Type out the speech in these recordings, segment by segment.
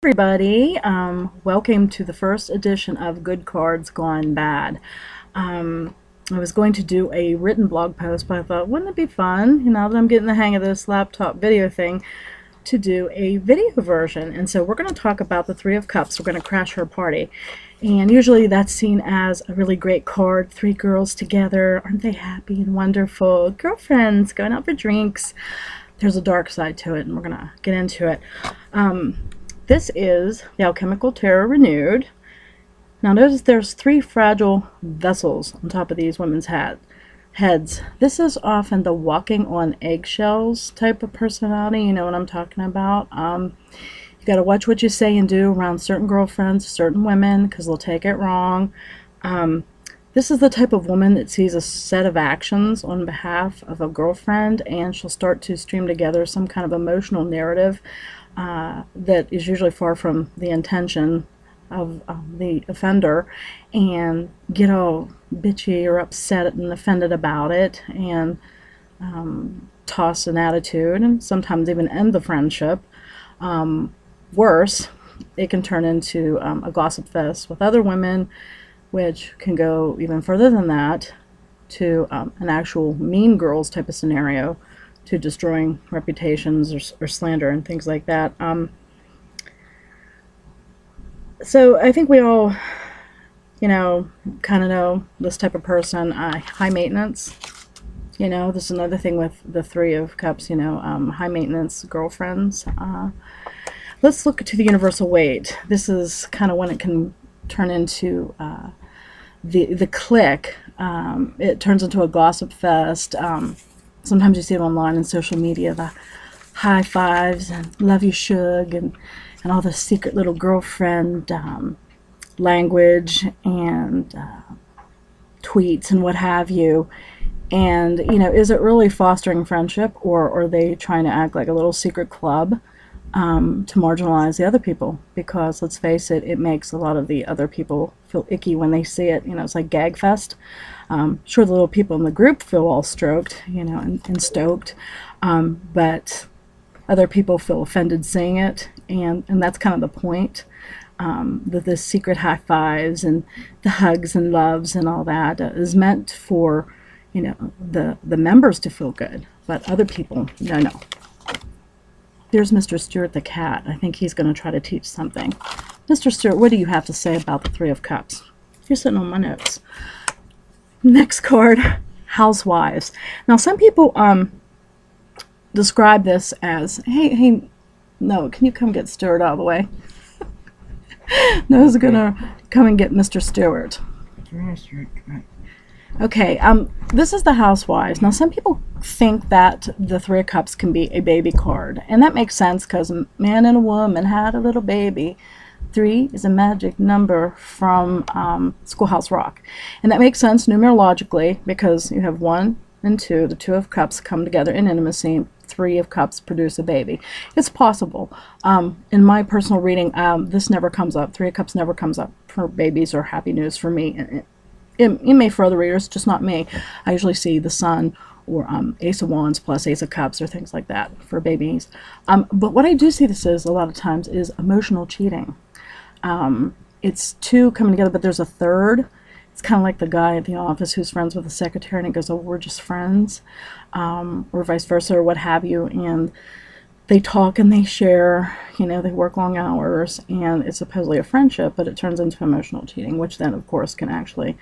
Everybody, welcome to the first edition of Good Cards Gone Bad. I was going to do a written blog post, but I thought, wouldn't it be fun, now that I'm getting the hang of this laptop video thing, to do a video version. And so we're going to talk about the Three of Cups. We're going to crash her party. And usually that's seen as a really great card. Three girls together. Aren't they happy and wonderful? Girlfriends going out for drinks. There's a dark side to it, and we're going to get into it. This is the Alchemical Tarot Renewed. Now notice there's three fragile vessels on top of these women's heads. This is often the walking on eggshells type of personality. You know what I'm talking about. You got to watch what you say and do around certain girlfriends, certain women, because they'll take it wrong. This is the type of woman that sees a set of actions on behalf of a girlfriend, and she'll start to stream together some kind of emotional narrative that is usually far from the intention of the offender, and get all bitchy or upset and offended about it, and toss an attitude, and sometimes even end the friendship. Worse, it can turn into a gossip fest with other women, which can go even further than that to an actual mean girls type of scenario, to destroying reputations or slander and things like that. So I think we all, kind of know this type of person. High maintenance. This is another thing with the Three of Cups, high maintenance girlfriends. Let's look to the universal weight. This is kind of when it can turn into the clique. It turns into a gossip fest. Sometimes you see it online in social media, the high fives and love you shug and all the secret little girlfriend language and tweets and what have you. And, is it really fostering friendship, or are they trying to act like a little secret club to marginalize the other people? Because let's face it, it makes a lot of the other people feel icky when they see it. It's like gag fest. Sure, the little people in the group feel all stroked, and stoked, but other people feel offended seeing it, and that's kind of the point. That the secret high fives and the hugs and loves and all that is meant for, the members to feel good, but other people, no. There's Mr. Stewart the cat. I think he's going to try to teach something. Mr. Stewart, what do you have to say about the Three of Cups? You're sitting on my notes. Next card, Housewives. Now, some people describe this as, hey, no, can you come get Stewart out of the way? No, who's going to come and get Mr. Stewart? Okay, this is the Housewives. Now, some people think that the Three of Cups can be a baby card, and that makes sense because a man and a woman had a little baby. 3 is a magic number from Schoolhouse Rock, and that makes sense numerologically because you have 1 and 2. The Two of Cups come together in intimacy. Three of Cups produce a baby. It's possible. In my personal reading, this never comes up. Three of Cups never comes up for babies or happy news for me. It may for other readers, just not me. I usually see the Sun or Ace of Wands plus Ace of Cups or things like that for babies. But what I do see this is a lot of times is emotional cheating. It's 2 coming together, but there's a third. It's kind of like the guy at the office who's friends with the secretary and he goes, oh, we're just friends, or vice versa, or what have you. And they talk and they share, they work long hours, and it's supposedly a friendship, but it turns into emotional cheating, which then, of course, can actually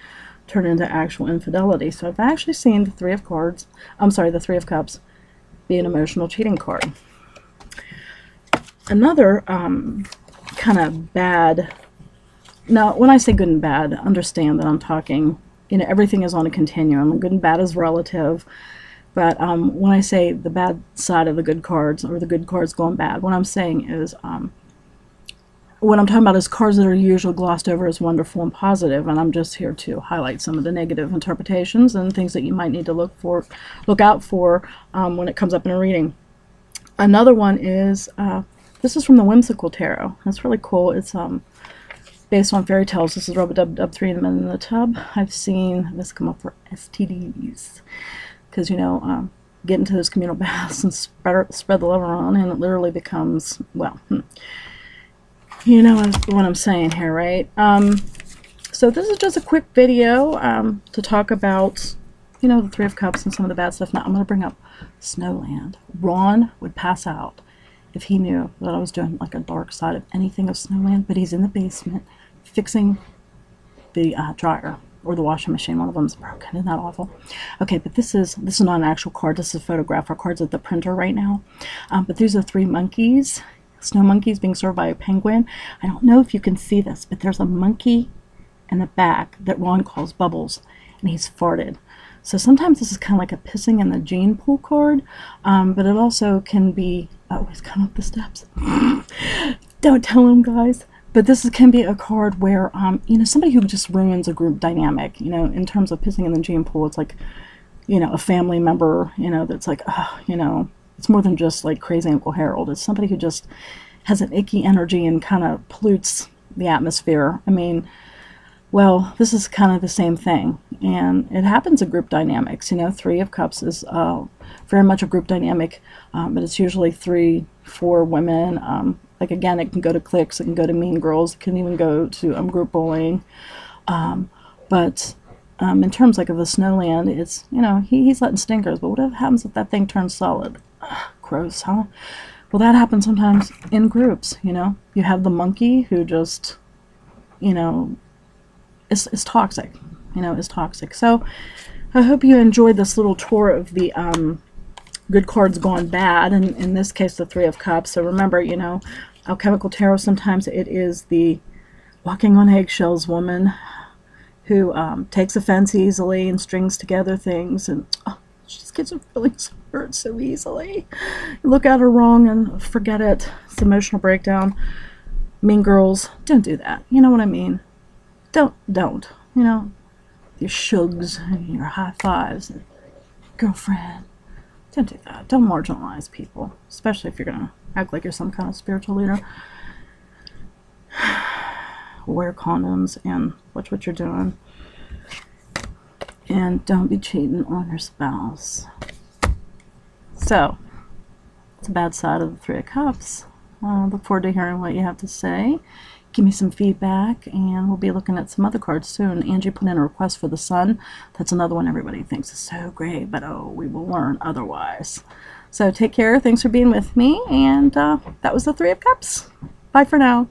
turn into actual infidelity. So I've actually seen the Three of Cups be an emotional cheating card. Another kind of bad. Now, when I say good and bad, understand that I'm talking, everything is on a continuum. Good and bad is relative. But when I say the bad side of the good cards, or the good cards going bad, what I'm saying is, what I'm talking about is cards that are usually glossed over as wonderful and positive, and I'm just here to highlight some of the negative interpretations and things that you might need to look out for when it comes up in a reading. Another one is, this is from the Whimsical Tarot. That's really cool. It's based on fairy tales. This is Rub-a-Dub-Dub 3 and the Men in the Tub. I've seen this come up for STDs. Because, get into those communal baths and spread the love around, and it literally becomes, well, You know what I'm saying here, right? So this is just a quick video to talk about, you know, the Three of Cups and some of the bad stuff. Now I'm going to bring up Snowland. Ron would pass out if he knew that I was doing like a dark side of anything of Snowland, but he's in the basement fixing the dryer or the washing machine. One of them's broken. Isn't that awful? Okay, but this is not an actual card. This is a photograph. Our card's at the printer right now. But these are three monkeys. Snow monkeys being served by a penguin. I don't know if you can see this, but there's a monkey in the back that Ron calls Bubbles, and he's farted. So sometimes this is kind of like a pissing in the gene pool card, but it also can be, oh, he's coming up the steps. Don't tell him, guys. But this can be a card where, you know, somebody who just ruins a group dynamic, you know, in terms of pissing in the gene pool. It's like, you know, a family member, you know, that's like, oh, you know, it's more than just like crazy Uncle Harold. It's somebody who just has an icky energy and kind of pollutes the atmosphere. I mean, well, this is kind of the same thing. And it happens in group dynamics. You know, Three of Cups is very much a group dynamic, but it's usually 3, 4 women. Like, again, it can go to cliques, it can go to mean girls, it can even go to group bullying. But in terms like of the Snowland, it's, you know, he's letting stinkers, but what happens if that thing turns solid? Ugh, gross, huh? Well, that happens sometimes in groups, you know. You have the monkey who just, you know, is toxic, you know, is toxic. So I hope you enjoyed this little tour of the good cards gone bad, and in this case the Three of Cups. So remember, you know, alchemical tarot, sometimes it is the walking on eggshells woman who takes offense easily and strings together things, and oh, she just gets her feelings hurt so easily. You look at her wrong and forget it. It's emotional breakdown. Mean girls, don't do that. You know what I mean? Don't, you know, your shugs and your high fives and girlfriend. Don't do that. Don't marginalize people, especially if you're going to act like you're some kind of spiritual leader. Wear condoms and watch what you're doing. And don't be cheating on your spouse. So, it's a bad side of the Three of Cups. Look forward to hearing what you have to say. Give me some feedback, and we'll be looking at some other cards soon. Angie put in a request for the Sun. That's another one everybody thinks is so great, but oh, we will learn otherwise. So take care. Thanks for being with me, and that was the Three of Cups. Bye for now.